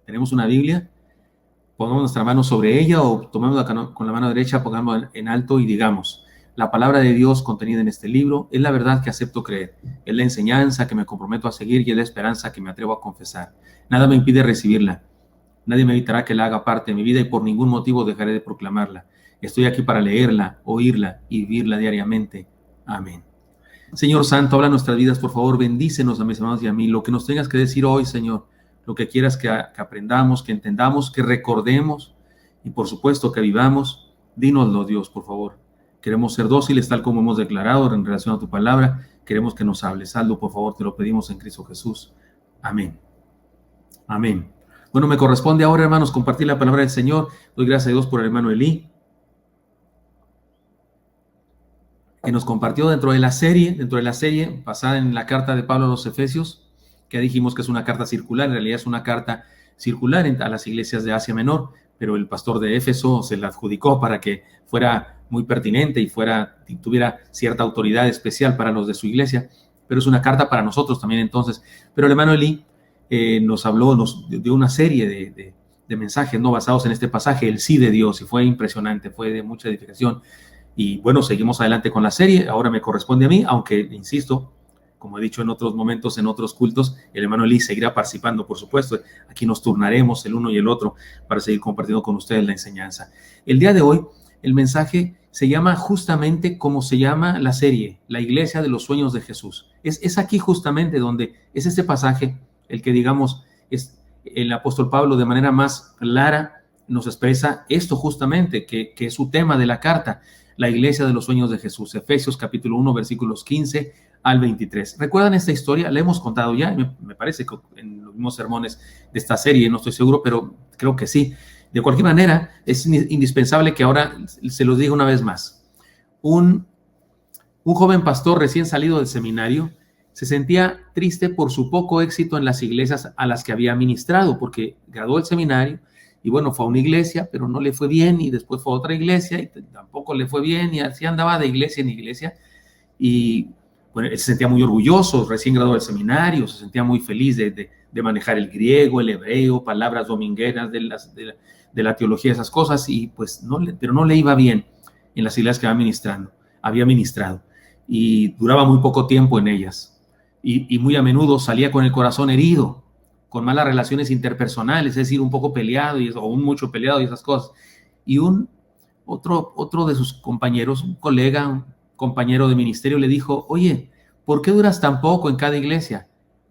¿Tenemos una Biblia? Pongamos nuestra mano sobre ella o tomémosla con la mano derecha, pongámosla en alto y digamos: la palabra de Dios contenida en este libro es la verdad que acepto creer, es la enseñanza que me comprometo a seguir y es la esperanza que me atrevo a confesar. Nada me impide recibirla, nadie me evitará que la haga parte de mi vida y por ningún motivo dejaré de proclamarla. Estoy aquí para leerla, oírla y vivirla diariamente. Amén. Señor Santo, habla nuestras vidas, por favor, bendícenos a mis hermanos y a mí, lo que nos tengas que decir hoy, Señor, lo que quieras que aprendamos, que entendamos, que recordemos y por supuesto que vivamos, dínoslo, Dios, por favor. Queremos ser dóciles tal como hemos declarado en relación a tu palabra, queremos que nos hables. Hazlo, por favor, te lo pedimos en Cristo Jesús. Amén. Amén. Bueno, me corresponde ahora, hermanos, compartir la palabra del Señor. Doy gracias a Dios por el hermano Elí, que nos compartió dentro de la serie basada en la carta de Pablo a los Efesios, que dijimos que es una carta circular. En realidad es una carta circular a las iglesias de Asia Menor, pero el pastor de Éfeso se la adjudicó para que fuera muy pertinente y tuviera cierta autoridad especial para los de su iglesia, pero es una carta para nosotros también entonces. Pero el hermano Elí nos habló de una serie de mensajes no basados en este pasaje, el sí de Dios, y fue impresionante, fue de mucha edificación. Y bueno, seguimos adelante con la serie. Ahora me corresponde a mí, aunque, insisto, como he dicho en otros momentos, en otros cultos, el hermano Eli seguirá participando, por supuesto. Aquí nos turnaremos el uno y el otro para seguir compartiendo con ustedes la enseñanza. El día de hoy, el mensaje se llama justamente como se llama la serie, La Iglesia de los Sueños de Jesús. Es aquí justamente donde es este pasaje el que, digamos, es el apóstol Pablo de manera más clara nos expresa esto justamente, que es su tema de la carta. La Iglesia de los Sueños de Jesús, Efesios capítulo 1, versículos 15 al 23. ¿Recuerdan esta historia? La hemos contado ya, me parece que en los mismos sermones de esta serie, no estoy seguro, pero creo que sí. De cualquier manera, es indispensable que ahora se los diga una vez más. Un joven pastor recién salido del seminario se sentía triste por su poco éxito en las iglesias a las que había ministrado, porque graduó del seminario y bueno, fue a una iglesia, pero no le fue bien, y después fue a otra iglesia y tampoco le fue bien, y así andaba de iglesia en iglesia. Y bueno, él se sentía muy orgulloso, recién graduado del seminario, se sentía muy feliz de manejar el griego, el hebreo, palabras domingueras de la teología, esas cosas, y pues pero no le iba bien en las iglesias que había ministrado, y duraba muy poco tiempo en ellas, y muy a menudo salía con el corazón herido, con malas relaciones interpersonales, es decir, un poco peleado o un mucho peleado y esas cosas. Y otro de sus compañeros, un colega, un compañero de ministerio, le dijo: oye, ¿por qué duras tan poco en cada iglesia?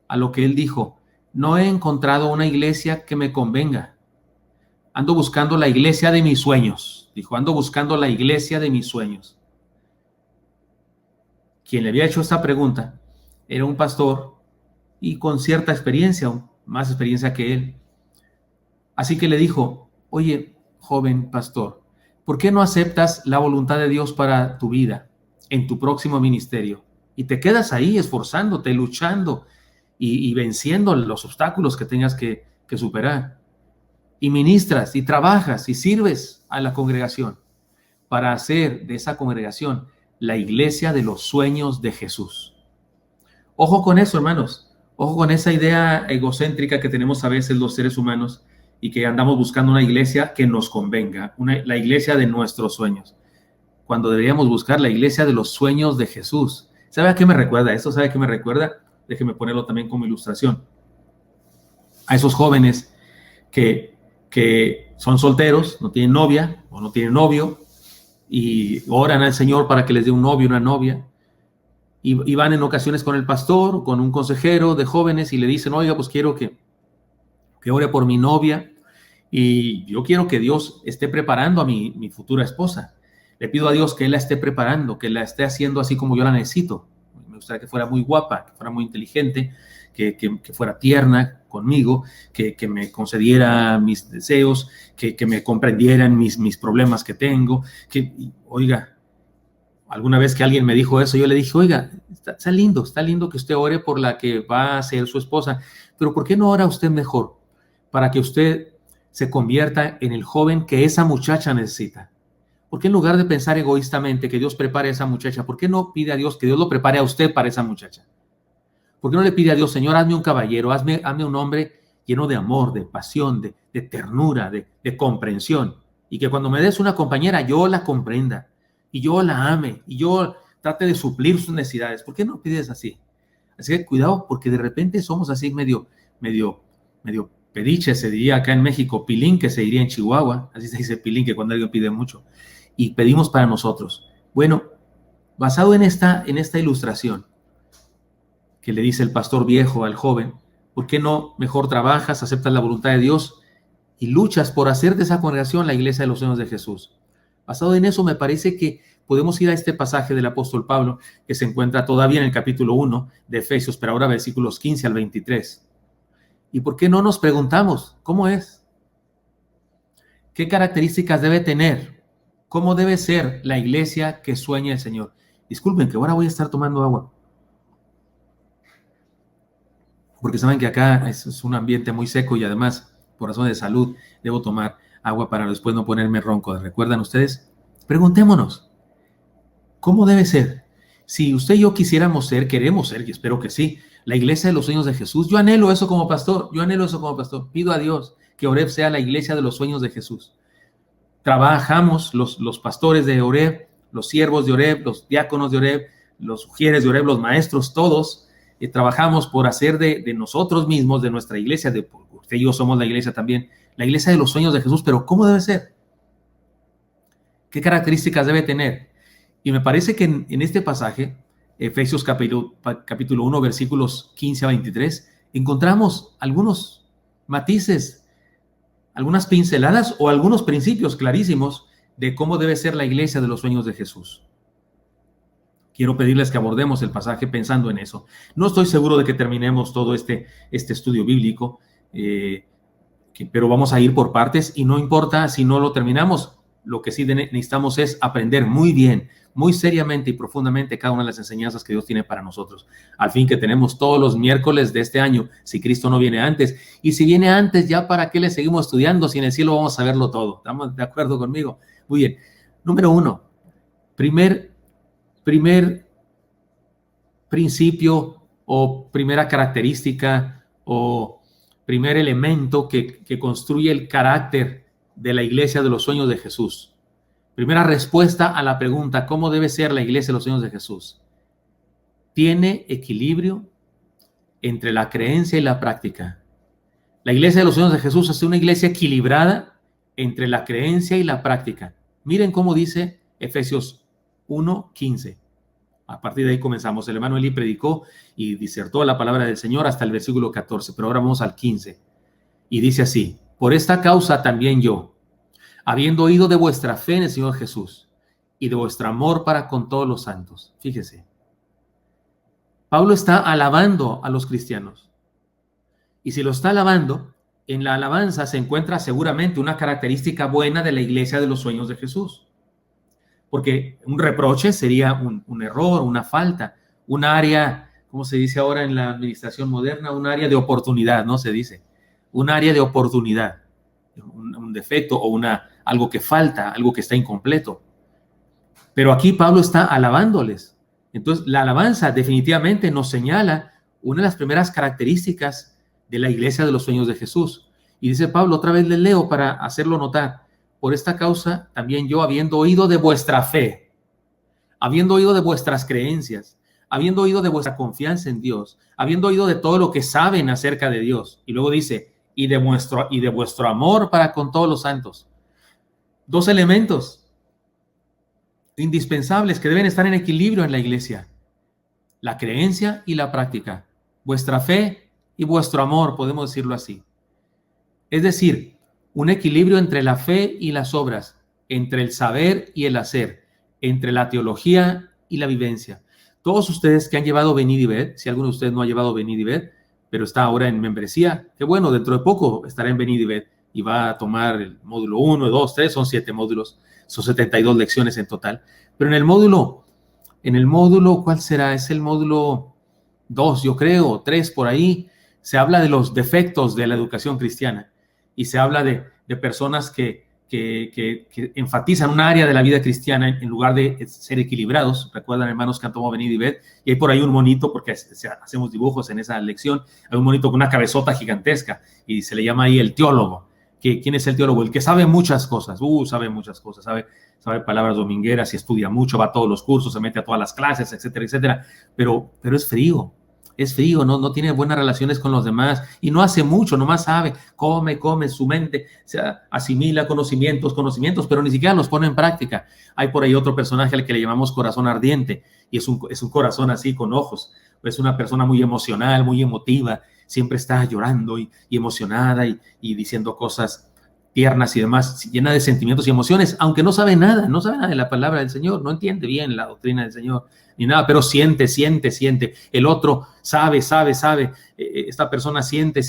A lo que él dijo: no he encontrado una iglesia que me convenga. Ando buscando la iglesia de mis sueños. Dijo: ando buscando la iglesia de mis sueños. Quien le había hecho esta pregunta era un pastor y con cierta experiencia, más experiencia que él. Así que le dijo: oye, joven pastor, ¿por qué no aceptas la voluntad de Dios para tu vida en tu próximo ministerio? Y te quedas ahí esforzándote, luchando y venciendo los obstáculos que tengas que superar. Y ministras y trabajas y sirves a la congregación para hacer de esa congregación la iglesia de los sueños de Jesús. Ojo con eso, hermanos. Ojo con esa idea egocéntrica que tenemos a veces los seres humanos y que andamos buscando una iglesia que nos convenga, la iglesia de nuestros sueños, cuando deberíamos buscar la iglesia de los sueños de Jesús. ¿Sabe a qué me recuerda esto? ¿Sabe a qué me recuerda? Déjeme ponerlo también como ilustración. A esos jóvenes que son solteros, no tienen novia o no tienen novio, y oran al Señor para que les dé un novio o una novia, y van en ocasiones con el pastor, con un consejero de jóvenes, y le dicen: oiga, pues quiero que ore por mi novia, y yo quiero que Dios esté preparando a mi futura esposa. Le pido a Dios que Él la esté preparando, que la esté haciendo así como yo la necesito. Me gustaría que fuera muy guapa, que fuera muy inteligente, que fuera tierna conmigo, que me concediera mis deseos, que me comprendieran mis problemas que tengo. Oiga, alguna vez que alguien me dijo eso, yo le dije: oiga, está lindo que usted ore por la que va a ser su esposa, pero ¿por qué no ora usted mejor para que usted se convierta en el joven que esa muchacha necesita? ¿Por qué en lugar de pensar egoístamente que Dios prepare a esa muchacha, por qué no pide a Dios que Dios lo prepare a usted para esa muchacha? ¿Por qué no le pide a Dios, Señor, hazme un caballero, hazme un hombre lleno de amor, de pasión, de ternura, de comprensión? Y que cuando me des una compañera, yo la comprenda, y yo la ame, y yo trate de suplir sus necesidades. ¿Por qué no pides así? Así que cuidado, porque de repente somos así medio pediche, se diría acá en México, pilín, que se diría en Chihuahua, así se dice pilín, que cuando alguien pide mucho, y pedimos para nosotros. Bueno, basado en esta ilustración que le dice el pastor viejo al joven, ¿por qué no mejor trabajas, aceptas la voluntad de Dios y luchas por hacer de esa congregación la iglesia de los sueños de Jesús? Basado en eso, me parece que podemos ir a este pasaje del apóstol Pablo, que se encuentra todavía en el capítulo 1 de Efesios, pero ahora versículos 15 al 23. ¿Y por qué no nos preguntamos cómo es? ¿Qué características debe tener? ¿Cómo debe ser la iglesia que sueña el Señor? Disculpen que ahora voy a estar tomando agua, porque saben que acá es un ambiente muy seco y además, por razones de salud, debo tomar agua para después no ponerme ronco. ¿Recuerdan ustedes? Preguntémonos, ¿cómo debe ser? Si usted y yo queremos ser, y espero que sí, la iglesia de los sueños de Jesús, yo anhelo eso como pastor, pido a Dios que Oreb sea la iglesia de los sueños de Jesús. Trabajamos los pastores de Oreb, los siervos de Oreb, los diáconos de Oreb, los sugieres de Oreb, los maestros, todos, trabajamos por hacer de nosotros mismos, de nuestra iglesia, usted y yo somos la iglesia también, la iglesia de los sueños de Jesús, pero ¿cómo debe ser? ¿Qué características debe tener? Y me parece que en este pasaje, Efesios capítulo 1, versículos 15 a 23, encontramos algunos matices, algunas pinceladas o algunos principios clarísimos de cómo debe ser la iglesia de los sueños de Jesús. Quiero pedirles que abordemos el pasaje pensando en eso. No estoy seguro de que terminemos todo este estudio bíblico, pero vamos a ir por partes y no importa si no lo terminamos. Lo que sí necesitamos es aprender muy bien, muy seriamente y profundamente cada una de las enseñanzas que Dios tiene para nosotros. Al fin que tenemos todos los miércoles de este año, si Cristo no viene antes. Y si viene antes, ¿ya para qué le seguimos estudiando? Si en el cielo vamos a verlo todo. ¿Estamos de acuerdo conmigo? Muy bien. Número 1. Primer principio o primera característica o primer elemento que construye el carácter de la iglesia de los sueños de Jesús. Primera respuesta a la pregunta, ¿cómo debe ser la iglesia de los sueños de Jesús? Tiene equilibrio entre la creencia y la práctica. La iglesia de los sueños de Jesús es una iglesia equilibrada entre la creencia y la práctica. Miren cómo dice Efesios 1:15. A partir de ahí comenzamos. El hermano Eli predicó y disertó la palabra del Señor hasta el versículo 14, pero ahora vamos al 15. Y dice así, por esta causa también yo, habiendo oído de vuestra fe en el Señor Jesús y de vuestro amor para con todos los santos. Fíjese, Pablo está alabando a los cristianos. Y si lo está alabando, en la alabanza se encuentra seguramente una característica buena de la iglesia de los sueños de Jesús. Porque un reproche sería un error, una falta, un área, ¿cómo se dice ahora en la administración moderna? Un área de oportunidad, ¿no? Se dice. Un área de oportunidad, un defecto o algo que falta, algo que está incompleto. Pero aquí Pablo está alabándoles. Entonces, la alabanza definitivamente nos señala una de las primeras características de la iglesia de los sueños de Jesús. Y dice Pablo, otra vez le leo para hacerlo notar. Por esta causa, también yo, habiendo oído de vuestra fe, habiendo oído de vuestras creencias, habiendo oído de vuestra confianza en Dios, habiendo oído de todo lo que saben acerca de Dios. Y luego dice, y de vuestro amor para con todos los santos. Dos elementos indispensables que deben estar en equilibrio en la iglesia. La creencia y la práctica. Vuestra fe y vuestro amor, podemos decirlo así. Es decir, un equilibrio entre la fe y las obras, entre el saber y el hacer, entre la teología y la vivencia. Todos ustedes que han llevado Venid y Ved, si alguno de ustedes no ha llevado Venid y Ved, pero está ahora en membresía, que bueno, dentro de poco estará en Venid y Ved y va a tomar el módulo 1, 2, 3, son 7 módulos, son 72 lecciones en total. Pero en el módulo, ¿cuál será? Es el módulo 2, yo creo, 3 por ahí, se habla de los defectos de la educación cristiana y se habla de personas que que enfatizan un área de la vida cristiana en lugar de ser equilibrados. Recuerdan, hermanos, Cantomo Benidibet, y hay por ahí un monito, porque hacemos dibujos en esa lección, hay un monito con una cabezota gigantesca y se le llama ahí el teólogo. ¿Quién es el teólogo? El que sabe muchas cosas, sabe muchas cosas, sabe palabras domingueras y estudia mucho, va a todos los cursos, se mete a todas las clases, etcétera, etcétera, pero es frío, no tiene buenas relaciones con los demás y no hace mucho, nomás sabe, come, su mente se asimila conocimientos, pero ni siquiera los pone en práctica. Hay por ahí otro personaje al que le llamamos corazón ardiente, y es un corazón así con ojos, es una persona muy emocional, muy emotiva, siempre está llorando y emocionada y diciendo cosas tiernas y demás, llena de sentimientos y emociones, aunque no sabe nada de la palabra del Señor, no entiende bien la doctrina del Señor, ni nada, pero siente. El otro sabe, esta persona siente,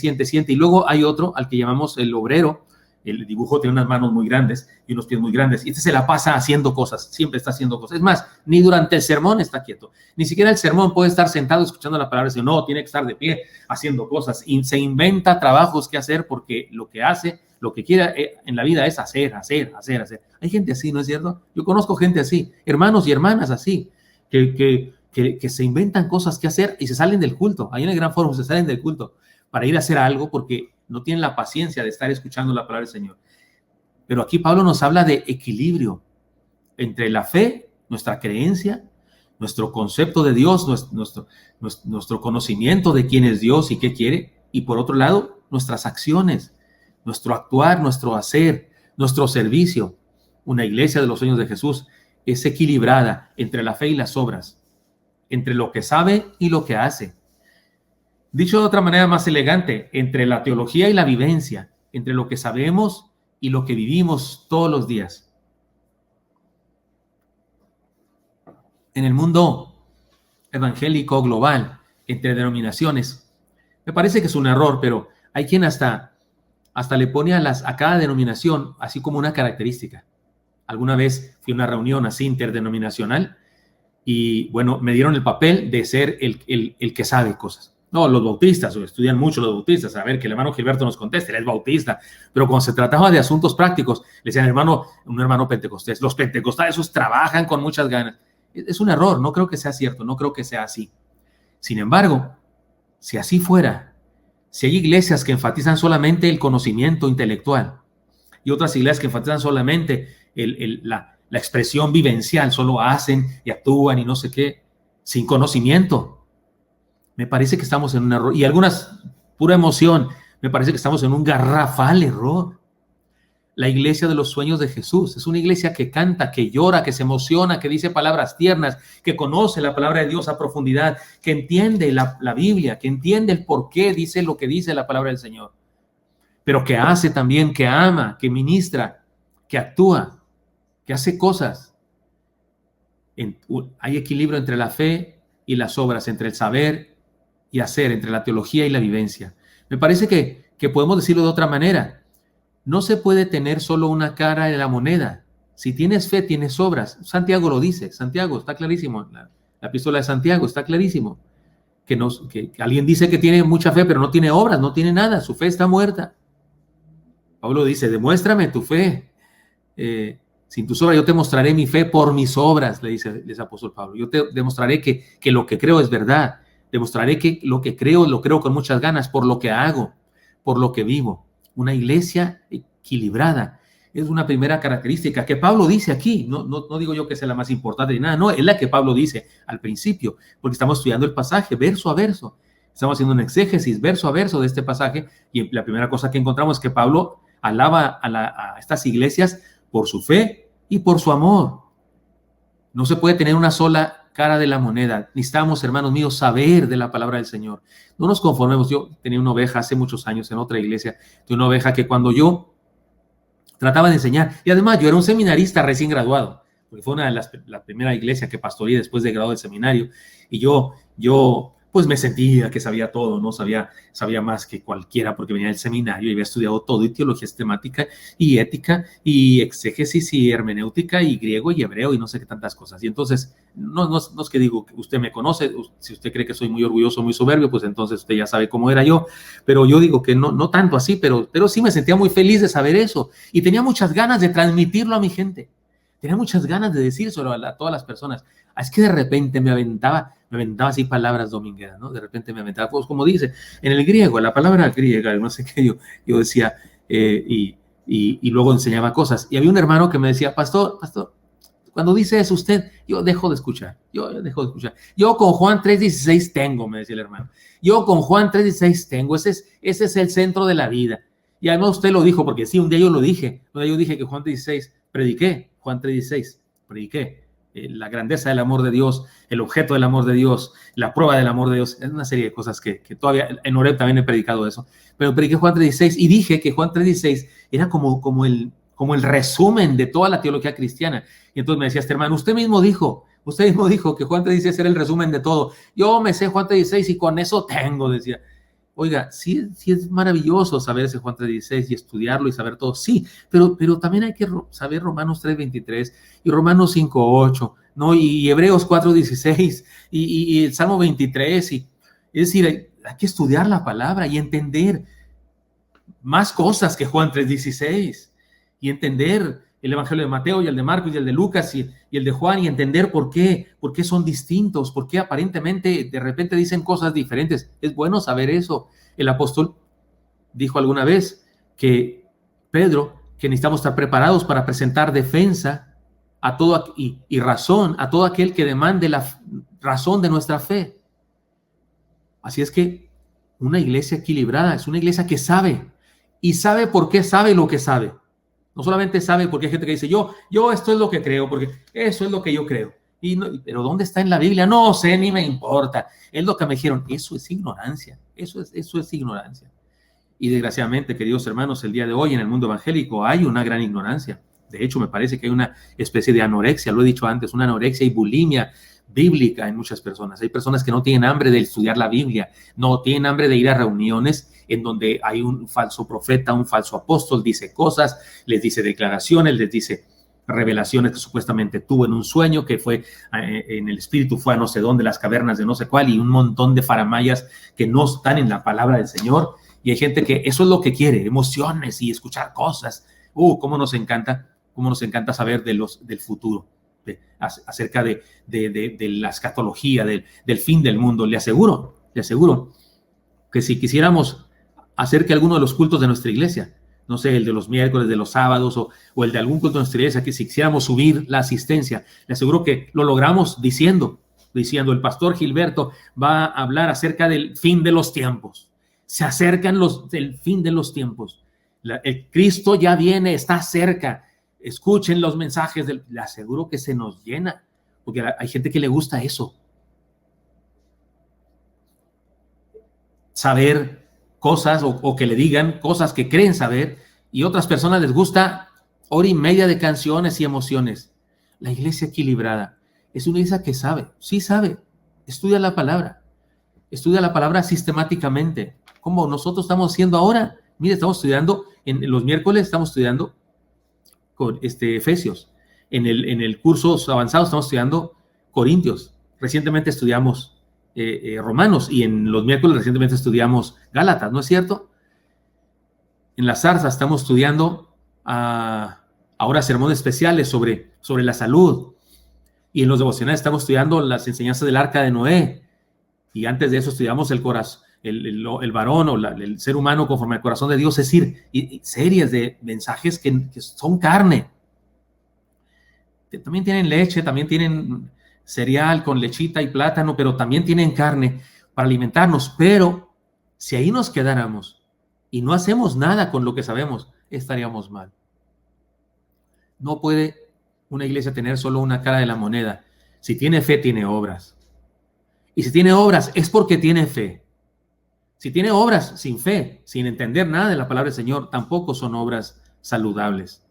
y luego hay otro al que llamamos el obrero. El dibujo tiene unas manos muy grandes y unos pies muy grandes, y este se la pasa haciendo cosas, siempre está haciendo cosas. Es más, ni durante el sermón está quieto, ni siquiera el sermón puede estar sentado escuchando la palabra del Señor, no, tiene que estar de pie haciendo cosas, y se inventa trabajos que hacer, porque lo que hace, lo que quiere en la vida es hacer. Hay gente así, ¿no es cierto? Yo conozco gente así, hermanos y hermanas así, que se inventan cosas que hacer y se salen del culto. Ahí en el Gran Foro se salen del culto para ir a hacer algo porque no tienen la paciencia de estar escuchando la palabra del Señor. Pero aquí Pablo nos habla de equilibrio entre la fe, nuestra creencia, nuestro concepto de Dios, nuestro conocimiento de quién es Dios y qué quiere, y por otro lado, nuestras acciones, nuestro actuar, nuestro hacer, nuestro servicio. Una iglesia de los sueños de Jesús es equilibrada entre la fe y las obras, entre lo que sabe y lo que hace. Dicho de otra manera más elegante, entre la teología y la vivencia, entre lo que sabemos y lo que vivimos todos los días. En el mundo evangélico global, entre denominaciones, me parece que es un error, pero hay quien hasta le pone a cada denominación así como una característica. Alguna vez fui a una reunión así interdenominacional y, bueno, me dieron el papel de ser el que sabe cosas. No, los bautistas, estudian mucho los bautistas, a ver, que el hermano Gilberto nos conteste, él es bautista, pero cuando se trataba de asuntos prácticos, le decían, un hermano pentecostés, los pentecostales esos trabajan con muchas ganas. Es un error, no creo que sea cierto, no creo que sea así. Sin embargo, si así fuera, si hay iglesias que enfatizan solamente el conocimiento intelectual y otras iglesias que enfatizan solamente la expresión vivencial, solo hacen y actúan y no sé qué, sin conocimiento, me parece que estamos en un error, y algunas pura emoción, me parece que estamos en un garrafal error. La iglesia de los sueños de Jesús es una iglesia que canta, que llora, que se emociona, que dice palabras tiernas, que conoce la palabra de Dios a profundidad, que entiende la Biblia, que entiende el por qué dice lo que dice la palabra del Señor, pero que hace también, que ama, que ministra, que actúa, que hace cosas. Hay equilibrio entre la fe y las obras, entre el saber y hacer, entre la teología y la vivencia. Me parece que podemos decirlo de otra manera. No se puede tener solo una cara de la moneda. Si tienes fe, tienes obras. Santiago lo dice. Santiago, está clarísimo. La epístola de Santiago está clarísimo. Que alguien dice que tiene mucha fe, pero no tiene obras, no tiene nada. Su fe está muerta. Pablo dice, demuéstrame tu fe. Sin tus obras yo te mostraré mi fe por mis obras, le dice el apóstol Pablo. Yo te demostraré que lo que creo es verdad. Demostraré que lo que creo, lo creo con muchas ganas, por lo que hago, por lo que vivo. Una iglesia equilibrada es una primera característica que Pablo dice aquí. No digo yo que sea la más importante ni nada, no, es la que Pablo dice al principio, porque estamos estudiando el pasaje verso a verso. Estamos haciendo un exégesis verso a verso de este pasaje, y la primera cosa que encontramos es que Pablo alaba a estas iglesias por su fe y por su amor. No se puede tener una sola cara de la moneda. Necesitamos, hermanos míos, saber de la palabra del Señor. No nos conformemos. Yo tenía una oveja hace muchos años en otra iglesia, de una oveja que cuando yo trataba de enseñar, y además yo era un seminarista recién graduado, porque fue la primera iglesia que pastoreé después de graduado del seminario, y yo pues me sentía que sabía todo, ¿no? Sabía más que cualquiera porque venía del seminario y había estudiado todo, y teología sistemática y ética y exégesis y hermenéutica y griego y hebreo y no sé qué tantas cosas. Y entonces, no es que digo que usted me conoce, si usted cree que soy muy orgulloso, muy soberbio, pues entonces usted ya sabe cómo era yo, pero yo digo que no tanto así, pero sí me sentía muy feliz de saber eso y tenía muchas ganas de transmitirlo a mi gente. Tenía muchas ganas de decírselo a todas las personas. Es que de repente me aventaba así palabras domingueras, ¿no? De repente me aventaba, pues como dice, en el griego, la palabra griega, no sé qué, yo decía, y luego enseñaba cosas. Y había un hermano que me decía, pastor, cuando dice eso usted, yo dejo de escuchar. Yo con Juan 3:16 tengo, me decía el hermano. Yo con Juan 3:16 tengo, ese es el centro de la vida. Y además usted lo dijo, porque sí, un día yo lo dije. Un día yo dije que Juan 3:16, prediqué, Juan 3:16, prediqué. La grandeza del amor de Dios, el objeto del amor de Dios, la prueba del amor de Dios, es una serie de cosas que todavía en Oreb también he predicado eso, pero prediqué Juan 3:16 y dije que Juan 3:16 era como el resumen de toda la teología cristiana. Y entonces me decía este hermano, usted mismo dijo que Juan 3:16 era el resumen de todo. Yo me sé Juan 3:16 y con eso tengo, decía. Oiga, sí es maravilloso saber ese Juan 3:16 y estudiarlo y saber todo, sí, pero también hay que saber Romanos 3:23 y Romanos 5:8, ¿no? Y Hebreos 4:16 y el Salmo 23, es decir, hay que estudiar la palabra y entender más cosas que Juan 3:16 y entender el Evangelio de Mateo y el de Marcos y el de Lucas y el de Juan y entender por qué son distintos, por qué aparentemente de repente dicen cosas diferentes. Es bueno saber eso. El apóstol dijo alguna vez que Pedro, que necesitamos estar preparados para presentar defensa a todo y razón a todo aquel que demande la razón de nuestra fe. Así es que una iglesia equilibrada es una iglesia que sabe y sabe por qué sabe lo que sabe. No solamente sabe porque hay gente que dice, yo esto es lo que creo, porque eso es lo que yo creo. Pero ¿dónde está en la Biblia? No sé, ni me importa. Es lo que me dijeron. Eso es ignorancia. Eso es ignorancia. Y desgraciadamente, queridos hermanos, el día de hoy en el mundo evangélico hay una gran ignorancia. De hecho, me parece que hay una especie de anorexia, lo he dicho antes, una anorexia y bulimia bíblica en muchas personas. Hay personas que no tienen hambre de estudiar la Biblia, no tienen hambre de ir a reuniones en donde hay un falso profeta, un falso apóstol, dice cosas, les dice declaraciones, les dice revelaciones que supuestamente tuvo en un sueño, que fue en el espíritu, fue a no sé dónde, las cavernas de no sé cuál, y un montón de faramayas que no están en la palabra del Señor. Y hay gente que eso es lo que quiere, emociones y escuchar cosas. Cómo nos encanta saber del futuro, acerca de la escatología, del fin del mundo. Le aseguro que si quisiéramos hacer que alguno de los cultos de nuestra iglesia, no sé, el de los miércoles, de los sábados o el de algún culto de nuestra iglesia, que si quisiéramos subir la asistencia, le aseguro que lo logramos diciendo, el pastor Gilberto va a hablar acerca del fin de los tiempos. Se acercan el fin de los tiempos. El Cristo ya viene, está cerca. Escuchen los mensajes. Le aseguro que se nos llena, porque hay gente que le gusta eso. Saber cosas o que le digan cosas que creen saber, y otras personas les gusta hora y media de canciones y emociones. La iglesia equilibrada es una iglesia que sabe, sí sabe, estudia la palabra sistemáticamente, como nosotros estamos haciendo ahora. Mire, estamos estudiando, en los miércoles estamos estudiando con Efesios, en el curso avanzado estamos estudiando Corintios, recientemente estudiamos Romanos, y en los miércoles recientemente estudiamos Gálatas, ¿no es cierto? En la zarza estamos estudiando ahora sermones especiales sobre la salud, y en los devocionales estamos estudiando las enseñanzas del arca de Noé, y antes de eso estudiamos el corazón, el varón o el ser humano conforme al corazón de Dios, es decir, y series de mensajes que son carne, que también tienen leche, también tienen cereal con lechita y plátano, pero también tienen carne para alimentarnos. Pero si ahí nos quedáramos y no hacemos nada con lo que sabemos, estaríamos mal. No puede una iglesia tener solo una cara de la moneda. Si tiene fe, tiene obras. Y si tiene obras, es porque tiene fe. Si tiene obras sin fe, sin entender nada de la palabra del Señor, tampoco son obras saludables.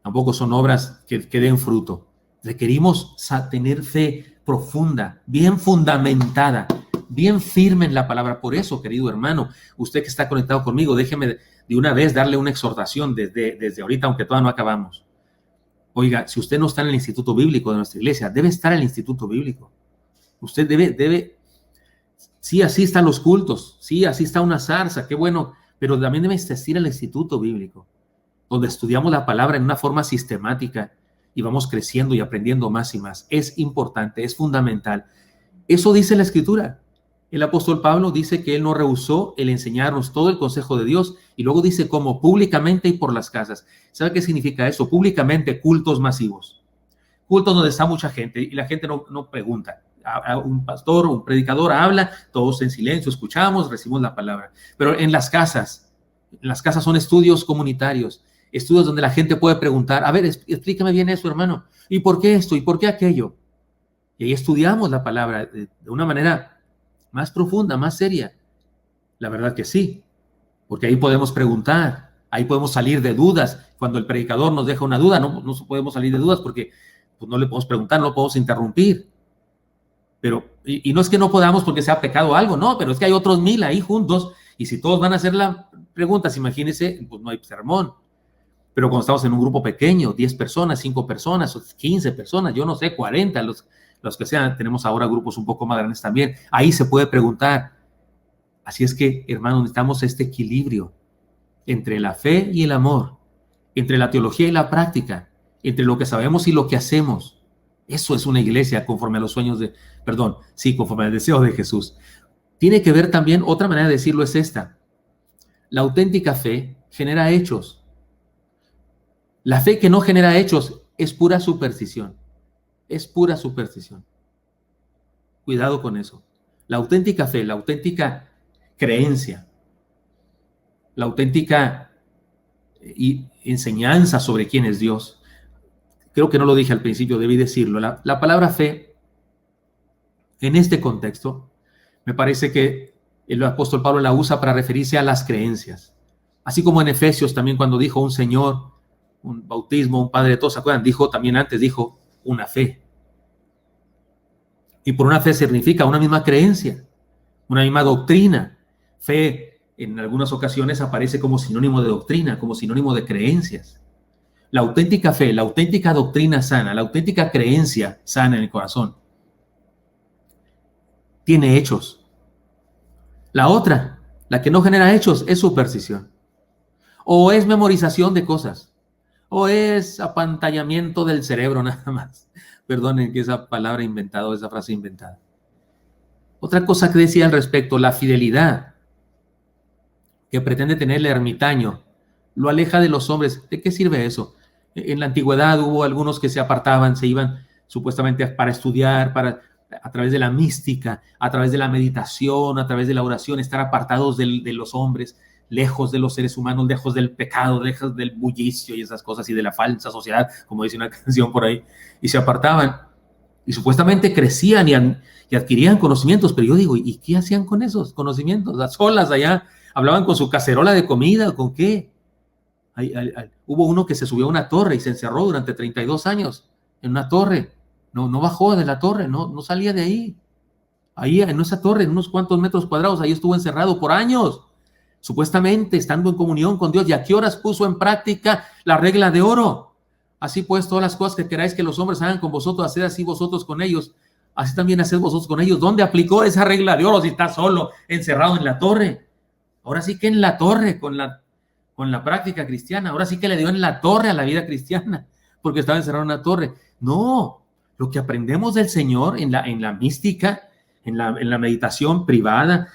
Tampoco son obras que den fruto. Requerimos tener fe profunda, bien fundamentada, bien firme en la palabra. Por eso, querido hermano, usted que está conectado conmigo, déjeme de una vez darle una exhortación desde ahorita, aunque todavía no acabamos. Oiga, si usted no está en el instituto bíblico de nuestra iglesia, debe estar en el instituto bíblico. Usted sí, asista a los cultos, sí, asista a una zarza, qué bueno, pero también debe asistir al instituto bíblico, donde estudiamos la palabra en una forma sistemática y vamos creciendo y aprendiendo más y más. Es importante, es fundamental. Eso dice la Escritura. El apóstol Pablo dice que él no rehusó el enseñarnos todo el consejo de Dios, y luego dice cómo públicamente y por las casas. ¿Sabe qué significa eso? Públicamente, cultos masivos. Cultos donde está mucha gente y la gente no pregunta. Un pastor, un predicador habla, todos en silencio, escuchamos, recibimos la palabra. Pero en las casas son estudios comunitarios, estudios donde la gente puede preguntar, a ver, explícame bien eso, hermano, ¿y por qué esto? ¿Y por qué aquello? Y ahí estudiamos la palabra de una manera más profunda, más seria. La verdad que sí, porque ahí podemos preguntar, ahí podemos salir de dudas. Cuando el predicador nos deja una duda, no podemos salir de dudas porque pues, no le podemos preguntar, no podemos interrumpir. Pero, y no es que no podamos porque sea pecado o algo, no, pero es que hay otros 1000 ahí juntos, y si todos van a hacer las preguntas, imagínense, pues no hay sermón. Pero cuando estamos en un grupo pequeño, 10 personas, 5 personas, 15 personas, yo no sé, 40, los que sean, tenemos ahora grupos un poco más grandes también, ahí se puede preguntar. Así es que, hermanos, necesitamos este equilibrio entre la fe y el amor, entre la teología y la práctica, entre lo que sabemos y lo que hacemos. Eso es una iglesia conforme a los sueños conforme al deseo de Jesús. Tiene que ver también, otra manera de decirlo es esta: la auténtica fe genera hechos. La fe que no genera hechos es pura superstición. Es pura superstición. Cuidado con eso. La auténtica fe, la auténtica creencia, la auténtica enseñanza sobre quién es Dios. Creo que no lo dije al principio, debí decirlo. La palabra fe, en este contexto, me parece que el apóstol Pablo la usa para referirse a las creencias. Así como en Efesios también, cuando dijo un Señor, un bautismo, un Padre de todos, ¿se acuerdan? Dijo una fe. Y por una fe significa una misma creencia, una misma doctrina. Fe en algunas ocasiones aparece como sinónimo de doctrina, como sinónimo de creencias. La auténtica fe, la auténtica doctrina sana, la auténtica creencia sana en el corazón, tiene hechos. La otra, la que no genera hechos, es superstición. O es memorización de cosas. O es apantallamiento del cerebro nada más. Perdonen que esa palabra inventada o esa frase inventada. Otra cosa que decía al respecto, la fidelidad que pretende tener el ermitaño lo aleja de los hombres. ¿De qué sirve eso? En la antigüedad hubo algunos que se apartaban, se iban supuestamente para estudiar, a través de la mística, a través de la meditación, a través de la oración, estar apartados de los hombres, lejos de los seres humanos, lejos del pecado, lejos del bullicio y esas cosas y de la falsa sociedad, como dice una canción por ahí, y se apartaban y supuestamente crecían y adquirían conocimientos, pero yo digo, ¿y qué hacían con esos conocimientos? A solas allá, hablaban con su cacerola de comida, ¿con qué? Hubo uno que se subió a una torre y se encerró durante 32 años en una torre. No bajó de la torre, no salía de ahí. Ahí en esa torre, en unos cuantos metros cuadrados, ahí estuvo encerrado por años, supuestamente estando en comunión con Dios. ¿Y a qué horas puso en práctica la regla de oro? Así pues, todas las cosas que queráis que los hombres hagan con vosotros, haced así vosotros con ellos, así también haced vosotros con ellos. ¿Dónde aplicó esa regla de oro si está solo, encerrado en la torre? Ahora sí que en la torre, con la práctica cristiana, ahora sí que le dio en la torre a la vida cristiana, porque estaba encerrado en una torre. No, lo que aprendemos del Señor en la mística, en la meditación privada,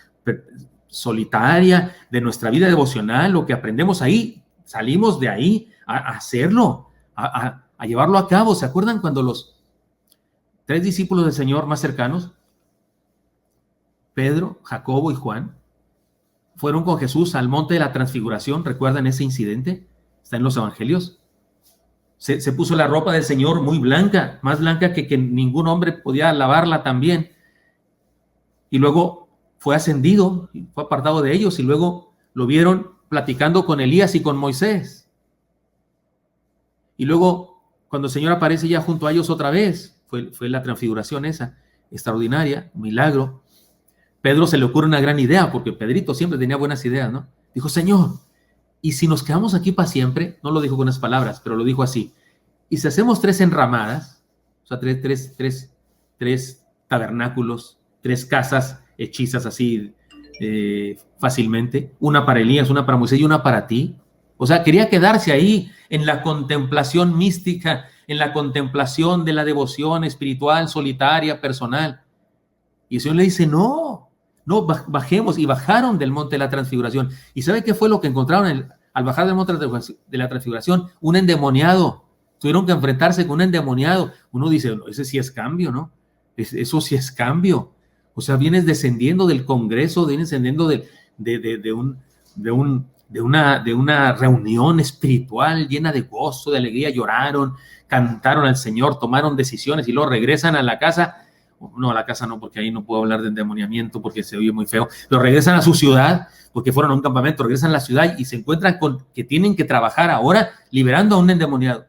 solitaria, de nuestra vida devocional, lo que aprendemos ahí, salimos de ahí a hacerlo, a llevarlo a cabo. ¿Se acuerdan cuando los 3 discípulos del Señor más cercanos, Pedro, Jacobo y Juan, fueron con Jesús al monte de la transfiguración? ¿Recuerdan ese incidente? Está en los evangelios. Se puso la ropa del Señor muy blanca, más blanca que ningún hombre podía lavarla también. Y luego fue ascendido, fue apartado de ellos, y luego lo vieron platicando con Elías y con Moisés. Y luego, cuando el Señor aparece ya junto a ellos otra vez, fue la transfiguración esa, extraordinaria, un milagro. Pedro se le ocurre una gran idea, porque Pedrito siempre tenía buenas ideas, ¿no? Dijo, Señor, ¿y si nos quedamos aquí para siempre? No lo dijo con unas palabras, pero lo dijo así. ¿Y si hacemos 3 enramadas? O sea, tres tabernáculos, 3 casas hechizas así fácilmente. Una para Elías, una para Moisés y una para ti. O sea, quería quedarse ahí en la contemplación mística, en la contemplación de la devoción espiritual, solitaria, personal. Y el Señor le dice, no, bajemos. Y bajaron del monte de la transfiguración. ¿Y sabe qué fue lo que encontraron al bajar del monte de la transfiguración? Un endemoniado. Tuvieron que enfrentarse con un endemoniado. Uno dice, no, ese sí es cambio, ¿no? Eso sí es cambio. O sea, vienes descendiendo del Congreso, vienes descendiendo de una reunión espiritual llena de gozo, de alegría, lloraron, cantaron al Señor, tomaron decisiones y luego regresan a la casa. No, a la casa no, porque ahí no puedo hablar de endemoniamiento porque se oye muy feo, pero regresan a su ciudad porque fueron a un campamento, regresan a la ciudad y se encuentran con que tienen que trabajar ahora liberando a un endemoniado.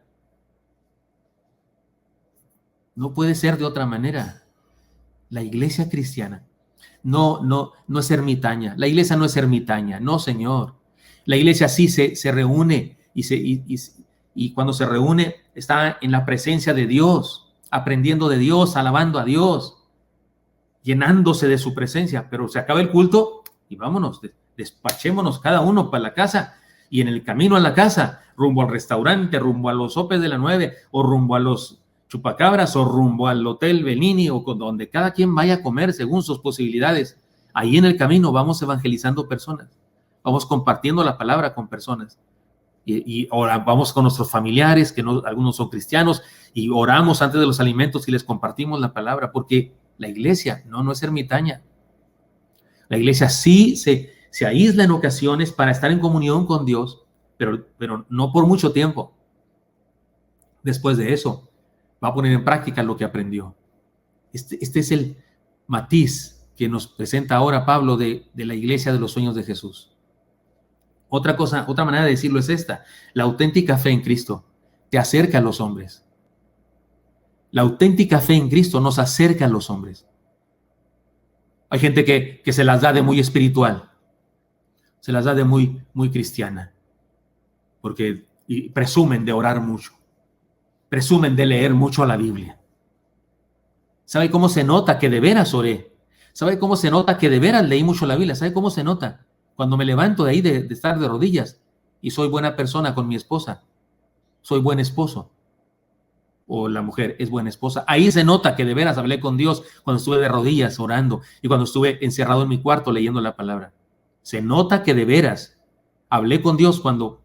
No puede ser de otra manera. La iglesia cristiana no es ermitaña. La iglesia no es ermitaña, no, Señor. La iglesia sí se reúne y cuando se reúne está en la presencia de Dios, aprendiendo de Dios, alabando a Dios, llenándose de su presencia. Pero se acaba el culto y vámonos, despachémonos cada uno para la casa. Y en el camino a la casa, rumbo al restaurante, rumbo a los sopes de la 9 o rumbo a los chupacabras o rumbo al hotel Bellini o donde cada quien vaya a comer según sus posibilidades. Ahí en el camino vamos evangelizando personas, vamos compartiendo la palabra con personas y ahora vamos con nuestros familiares, que no, algunos son cristianos, y oramos antes de los alimentos y les compartimos la palabra, porque la iglesia no es ermitaña. La iglesia sí se aísla en ocasiones para estar en comunión con Dios, pero no por mucho tiempo. Después de eso, va a poner en práctica lo que aprendió. Este es el matiz que nos presenta ahora Pablo de la iglesia de los sueños de Jesús. Otra manera de decirlo es esta: la auténtica fe en Cristo te acerca a los hombres. La auténtica fe en Cristo nos acerca a los hombres. Hay gente que se las da de muy espiritual, se las da de muy cristiana, porque presumen de orar mucho, presumen de leer mucho la Biblia. ¿Sabe cómo se nota que de veras oré? ¿Sabe cómo se nota que de veras leí mucho la Biblia? ¿Sabe cómo se nota? Cuando me levanto de ahí de estar de rodillas y soy buena persona con mi esposa, soy buen esposo, o la mujer es buena esposa. Ahí se nota que de veras hablé con Dios cuando estuve de rodillas orando y cuando estuve encerrado en mi cuarto leyendo la palabra. Se nota que de veras hablé con Dios cuando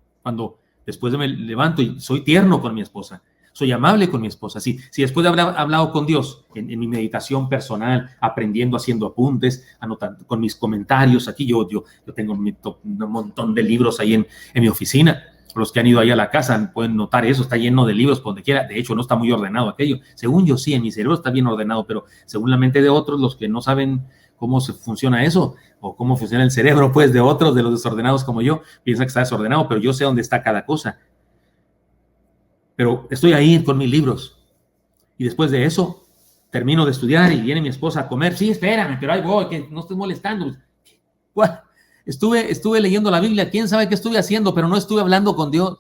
después me levanto y soy tierno con mi esposa. Soy amable con mi esposa. Si después de haber hablado con Dios en mi meditación personal, aprendiendo, haciendo apuntes, anotando con mis comentarios, aquí yo tengo un montón de libros ahí en mi oficina. Los que han ido ahí a la casa pueden notar eso, está lleno de libros por donde quiera. De hecho, no está muy ordenado aquello. Según yo sí, en mi cerebro está bien ordenado, pero según la mente de otros, los que no saben cómo funciona eso, o cómo funciona el cerebro, pues, de otros, de los desordenados como yo, piensan que está desordenado, pero yo sé dónde está cada cosa. Pero estoy ahí con mis libros. Y después de eso, termino de estudiar y viene mi esposa a comer. Sí, espérame, pero ahí voy, que no estés molestando. ¿Cuál? Estuve leyendo la Biblia, quién sabe qué estuve haciendo, pero no estuve hablando con Dios.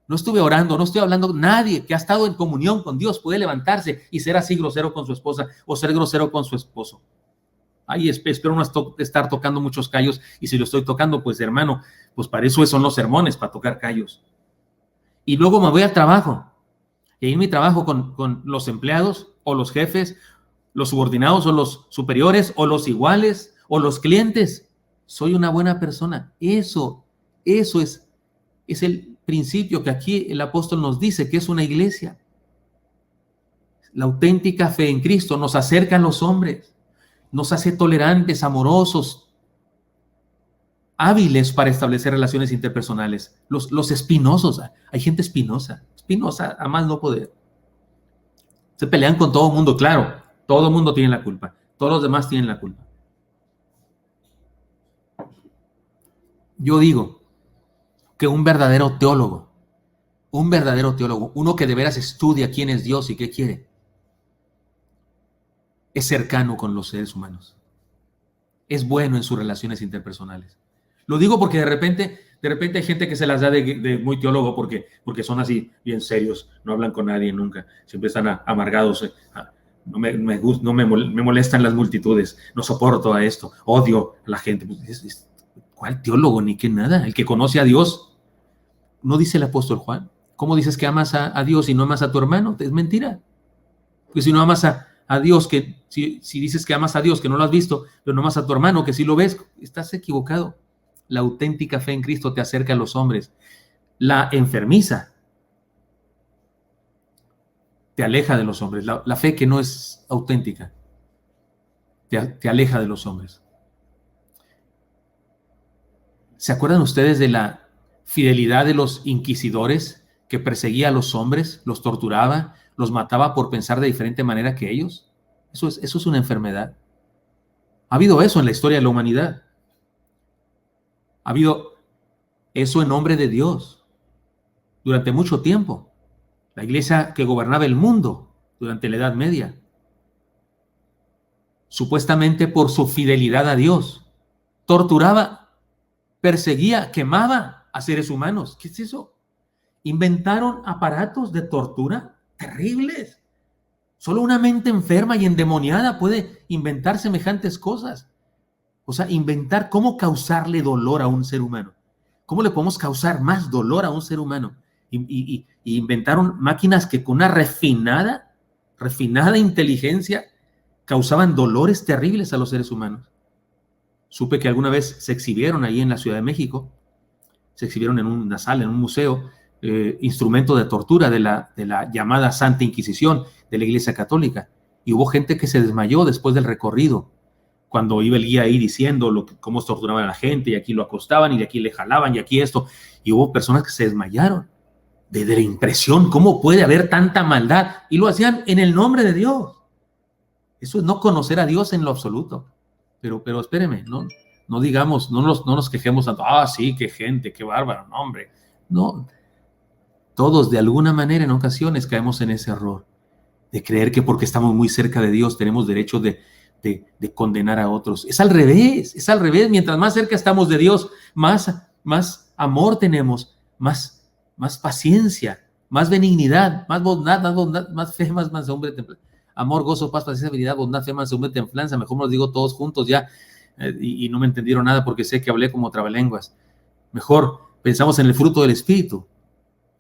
No estuve orando, no estuve hablando. Nadie que ha estado en comunión con Dios puede levantarse y ser así grosero con su esposa o ser grosero con su esposo. Ay, espero no estar tocando muchos callos, y si lo estoy tocando, pues hermano, pues para eso son los sermones, para tocar callos. Y luego me voy al trabajo. Y ahí en mi trabajo con los empleados o los jefes, los subordinados o los superiores o los iguales o los clientes, soy una buena persona. Eso es el principio que aquí el apóstol nos dice que es una iglesia. La auténtica fe en Cristo nos acerca a los hombres, nos hace tolerantes, amorosos, hábiles para establecer relaciones interpersonales. Los espinosos, hay gente espinosa a más no poder. Se pelean con todo el mundo, claro, todo el mundo tiene la culpa, todos los demás tienen la culpa. Yo digo que un verdadero teólogo Un verdadero teólogo, uno que de veras estudia quién es Dios y qué quiere, es cercano con los seres humanos. Es bueno en sus relaciones interpersonales. Lo digo porque de repente hay gente que se las da de muy teólogo porque son así bien serios, no hablan con nadie nunca, siempre están amargados. Me molestan las multitudes, no soporto a esto, odio a la gente. ¿Cuál teólogo? Ni que nada. El que conoce a Dios, ¿no dice el apóstol Juan? ¿Cómo dices que amas a Dios y no amas a tu hermano? Es mentira. Porque si no amas a Dios, si dices que amas a Dios, que no lo has visto, pero no amas a tu hermano, que sí lo ves, estás equivocado. La auténtica fe en Cristo te acerca a los hombres. La enfermiza te aleja de los hombres. La fe que no es auténtica te aleja de los hombres. ¿Se acuerdan ustedes de la fidelidad de los inquisidores que perseguía a los hombres, los torturaba, los mataba por pensar de diferente manera que ellos? Eso es una enfermedad. Ha habido eso en la historia de la humanidad. Ha habido eso en nombre de Dios durante mucho tiempo. La iglesia que gobernaba el mundo durante la Edad Media, supuestamente por su fidelidad a Dios, torturaba, perseguía, quemaba a seres humanos. ¿Qué es eso? Inventaron aparatos de tortura terribles. Solo una mente enferma y endemoniada puede inventar semejantes cosas. O sea, inventar cómo causarle dolor a un ser humano. ¿Cómo le podemos causar más dolor a un ser humano? Y inventaron máquinas que con una refinada inteligencia causaban dolores terribles a los seres humanos. Supe que alguna vez se exhibieron ahí en la Ciudad de México, se exhibieron en una sala, en un museo, instrumentos de tortura de la llamada Santa Inquisición de la Iglesia Católica. Y hubo gente que se desmayó después del recorrido, cuando iba el guía ahí diciendo cómo torturaban a la gente, y aquí lo acostaban, y de aquí le jalaban, y aquí esto. Y hubo personas que se desmayaron de la impresión, ¿cómo puede haber tanta maldad? Y lo hacían en el nombre de Dios. Eso es no conocer a Dios en lo absoluto. Pero espéreme, no digamos, no nos quejemos tanto, sí, qué gente, qué bárbaro, no, hombre. No, todos de alguna manera en ocasiones caemos en ese error de creer que porque estamos muy cerca de Dios tenemos derecho de condenar a otros. Es al revés. Mientras más cerca estamos de Dios, más amor tenemos, más paciencia, más benignidad, más bondad, más fe, más mansedumbre, templanza. Amor, gozo, paz, paciencia, habilidad, bondad, fe, mansedumbre, templanza. Mejor me los digo todos juntos ya, y no me entendieron nada porque sé que hablé como trabalenguas. Mejor pensamos en el fruto del Espíritu.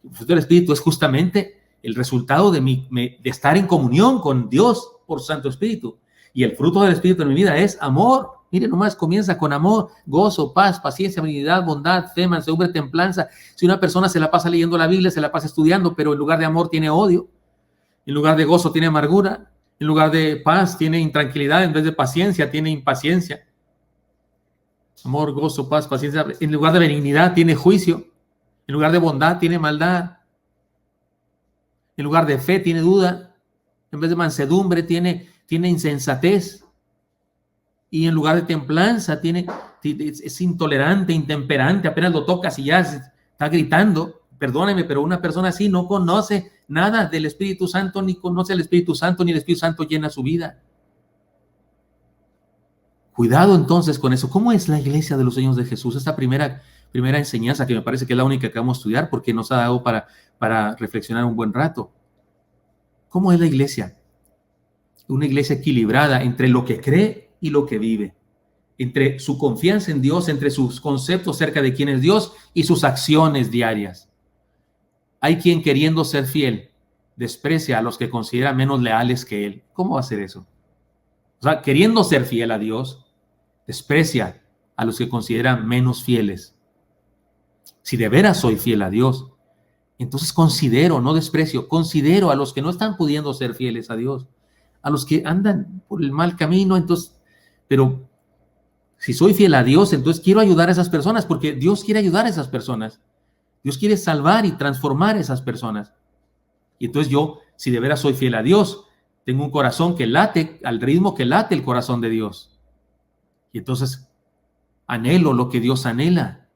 El fruto del Espíritu es justamente el resultado de estar en comunión con Dios por Santo Espíritu. Y el fruto del Espíritu en mi vida es amor. Miren, nomás comienza con amor, gozo, paz, paciencia, benignidad, bondad, fe, mansedumbre, templanza. Si una persona se la pasa leyendo la Biblia, se la pasa estudiando, pero en lugar de amor tiene odio, en lugar de gozo tiene amargura, en lugar de paz tiene intranquilidad, en vez de paciencia tiene impaciencia. Amor, gozo, paz, paciencia. En lugar de benignidad tiene juicio, en lugar de bondad tiene maldad, en lugar de fe tiene duda, en vez de mansedumbre tiene insensatez, y en lugar de templanza es intolerante, intemperante, apenas lo tocas y ya está gritando. Perdóneme, pero una persona así no conoce nada del Espíritu Santo, ni conoce al Espíritu Santo, ni el Espíritu Santo llena su vida. Cuidado entonces con eso. ¿Cómo es la iglesia de los sueños de Jesús? Esta primera enseñanza, que me parece que es la única que vamos a estudiar porque nos ha dado para reflexionar un buen rato. ¿Cómo es la iglesia? Una iglesia equilibrada entre lo que cree y lo que vive, entre su confianza en Dios, entre sus conceptos acerca de quién es Dios y sus acciones diarias. Hay quien, queriendo ser fiel, desprecia a los que considera menos leales que él. ¿Cómo va a ser eso? O sea, queriendo ser fiel a Dios, desprecia a los que considera menos fieles. Si de veras soy fiel a Dios, entonces considero, no desprecio, considero a los que no están pudiendo ser fieles a Dios, a los que andan por el mal camino. Entonces, pero si soy fiel a Dios, entonces quiero ayudar a esas personas, porque Dios quiere ayudar a esas personas. Dios quiere salvar y transformar a esas personas. Y entonces yo, si de veras soy fiel a Dios, tengo un corazón que late al ritmo que late el corazón de Dios. Y entonces anhelo lo que Dios anhela.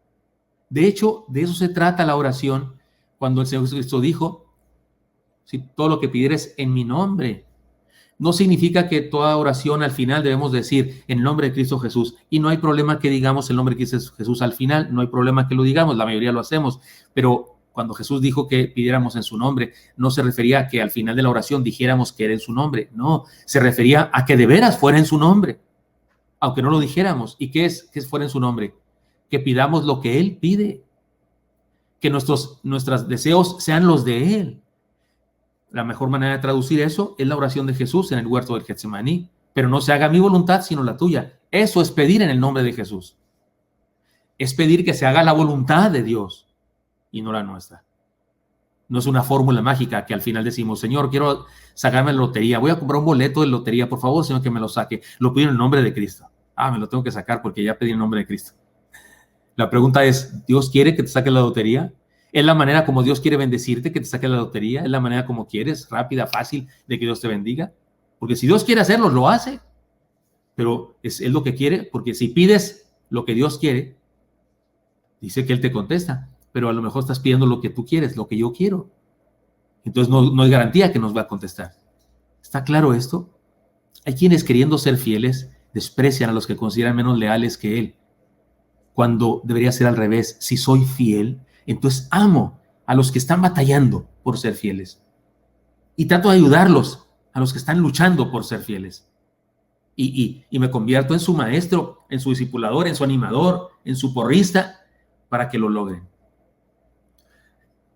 De hecho, de eso se trata la oración cuando el Señor Jesucristo dijo, si todo lo que pidieres en mi nombre, no significa que toda oración al final debemos decir en el nombre de Cristo Jesús. Y no hay problema que digamos el nombre de Cristo Jesús al final, no hay problema que lo digamos, la mayoría lo hacemos. Pero cuando Jesús dijo que pidiéramos en su nombre, no se refería a que al final de la oración dijéramos que era en su nombre. No, se refería a que de veras fuera en su nombre, aunque no lo dijéramos. ¿Y qué es fuera en su nombre? Que pidamos lo que Él pide, que nuestros deseos sean los de Él. La mejor manera de traducir eso es la oración de Jesús en el huerto del Getsemaní. Pero no se haga mi voluntad sino la tuya. Eso es pedir en el nombre de Jesús. Es pedir que se haga la voluntad de Dios y no la nuestra. No es una fórmula mágica que al final decimos, Señor, quiero sacarme la lotería. Voy a comprar un boleto de lotería. Por favor, Señor, que me lo saque. Lo pido en el nombre de Cristo. Me lo tengo que sacar porque ya pedí en el nombre de Cristo. La pregunta es, ¿Dios quiere que te saque la lotería? ¿Es la manera como Dios quiere bendecirte, que te saque la lotería? ¿Es la manera como quieres, rápida, fácil, de que Dios te bendiga? Porque si Dios quiere hacerlo, lo hace. Pero es lo que quiere, porque si pides lo que Dios quiere, dice que Él te contesta. Pero a lo mejor estás pidiendo lo que tú quieres, lo que yo quiero. Entonces no hay garantía que nos va a contestar. ¿Está claro esto? Hay quienes, queriendo ser fieles, desprecian a los que consideran menos leales que Él, cuando debería ser al revés. Si soy fiel, entonces amo a los que están batallando por ser fieles y trato de ayudarlos a los que están luchando por ser fieles y me convierto en su maestro, en su discipulador, en su animador, en su porrista para que lo logren.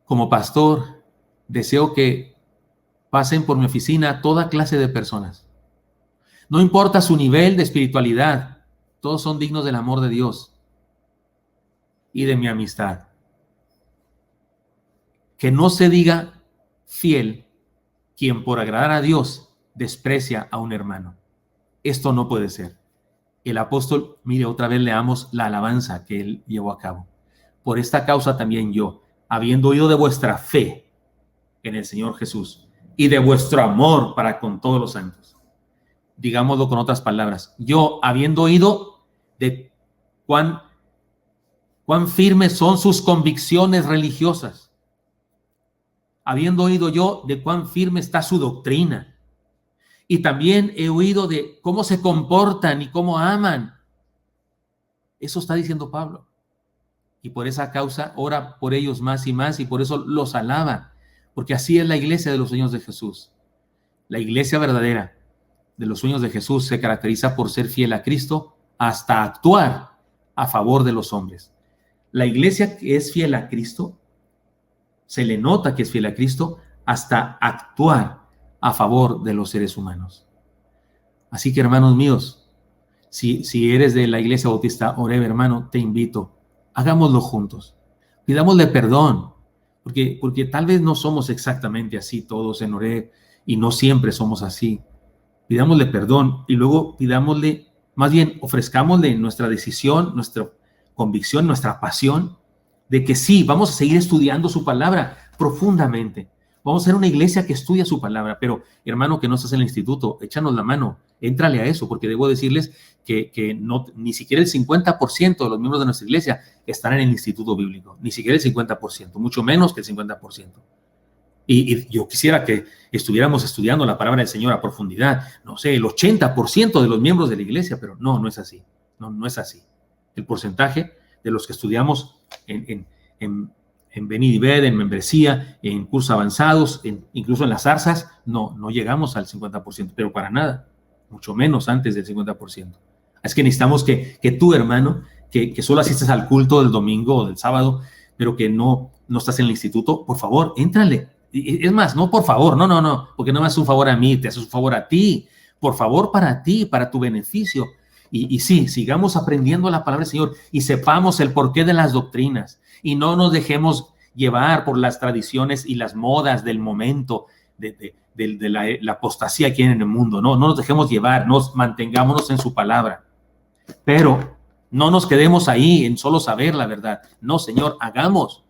Como pastor, deseo que pasen por mi oficina toda clase de personas. No importa su nivel de espiritualidad, todos son dignos del amor de Dios y de mi amistad. Que no se diga fiel quien por agradar a Dios desprecia a un hermano. Esto no puede ser. El apóstol, mire, otra vez leamos la alabanza que él llevó a cabo. Por esta causa también yo, habiendo oído de vuestra fe en el Señor Jesús y de vuestro amor para con todos los santos. Digámoslo con otras palabras. Yo, habiendo oído de cuán firmes son sus convicciones religiosas, habiendo oído yo de cuán firme está su doctrina, y también he oído de cómo se comportan y cómo aman. Eso está diciendo Pablo. Y por esa causa ora por ellos más y más, y por eso los alaba, porque así es la iglesia de los sueños de Jesús. La iglesia verdadera de los sueños de Jesús se caracteriza por ser fiel a Cristo hasta actuar a favor de los hombres. La iglesia que es fiel a Cristo, se le nota que es fiel a Cristo hasta actuar a favor de los seres humanos. Así que, hermanos míos, si eres de la Iglesia Bautista Oreb, hermano, te invito, hagámoslo juntos. Pidámosle perdón, porque tal vez no somos exactamente así todos en Oreb y no siempre somos así. Pidámosle perdón y luego pidámosle, más bien ofrezcámosle nuestra decisión, nuestra convicción, nuestra pasión de que sí, vamos a seguir estudiando su palabra profundamente. Vamos a ser una iglesia que estudia su palabra, pero hermano que no estás en el instituto, échanos la mano, éntrale a eso, porque debo decirles que no, ni siquiera el 50% de los miembros de nuestra iglesia están en el instituto bíblico, ni siquiera el 50%, mucho menos que el 50%. Y yo quisiera que estuviéramos estudiando la palabra del Señor a profundidad, no sé, el 80% de los miembros de la iglesia, pero no es así, no es así. El porcentaje de los que estudiamos en Venid y Ved, en membresía, en cursos avanzados, incluso en las zarzas, no llegamos al 50%, pero para nada, mucho menos antes del 50%. Es que necesitamos que tú, hermano, que solo asistes al culto del domingo o del sábado, pero que no estás en el instituto, por favor, éntrale. Es más, no por favor, no, porque no me haces un favor a mí, te haces un favor a ti, por favor para ti, para tu beneficio. Y sí, sigamos aprendiendo la palabra del Señor y sepamos el porqué de las doctrinas y no nos dejemos llevar por las tradiciones y las modas del momento de la apostasía que hay en el mundo. No nos dejemos llevar, mantengámonos en su palabra. Pero no nos quedemos ahí en solo saber la verdad. No, Señor, hagamos,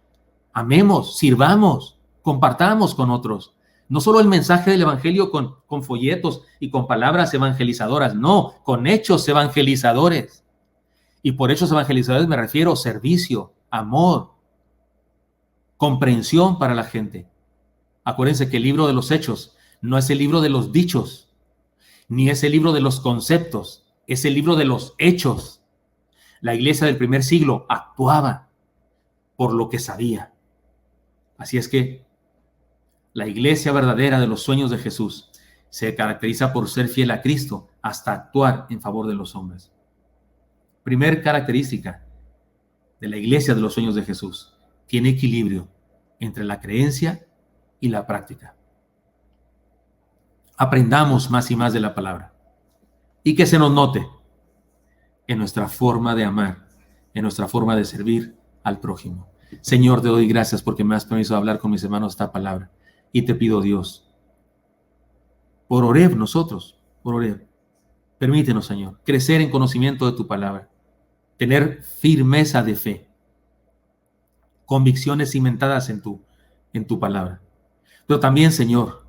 amemos, sirvamos, compartamos con otros. No solo el mensaje del evangelio con folletos y con palabras evangelizadoras, no, con hechos evangelizadores. Y por hechos evangelizadores me refiero a servicio, amor, comprensión para la gente. Acuérdense que el libro de los Hechos no es el libro de los dichos, ni es el libro de los conceptos, es el libro de los hechos. La iglesia del primer siglo actuaba por lo que sabía. Así es que la iglesia verdadera de los sueños de Jesús se caracteriza por ser fiel a Cristo hasta actuar en favor de los hombres. Primer característica de la iglesia de los sueños de Jesús: tiene equilibrio entre la creencia y la práctica. Aprendamos más y más de la palabra y que se nos note en nuestra forma de amar, en nuestra forma de servir al prójimo. Señor, te doy gracias porque me has permitido hablar con mis hermanos esta palabra, y te pido, Dios, por Oreb nosotros, por Oreb, permítenos, Señor, crecer en conocimiento de tu palabra, tener firmeza de fe, convicciones cimentadas en tu palabra. Pero también, Señor,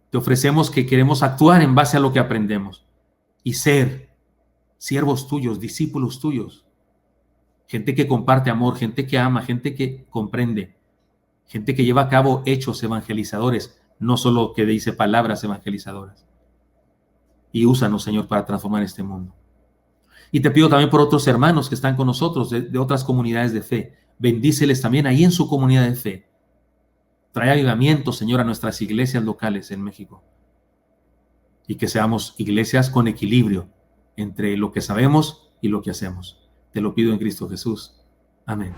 te ofrecemos que queremos actuar en base a lo que aprendemos y ser siervos tuyos, discípulos tuyos, gente que comparte amor, gente que ama, gente que comprende, gente que lleva a cabo hechos evangelizadores, no solo que dice palabras evangelizadoras. Y úsanos, Señor, para transformar este mundo. Y te pido también por otros hermanos que están con nosotros de otras comunidades de fe. Bendíceles también ahí en su comunidad de fe. Trae avivamiento, Señor, a nuestras iglesias locales en México. Y que seamos iglesias con equilibrio entre lo que sabemos y lo que hacemos. Te lo pido en Cristo Jesús. Amén.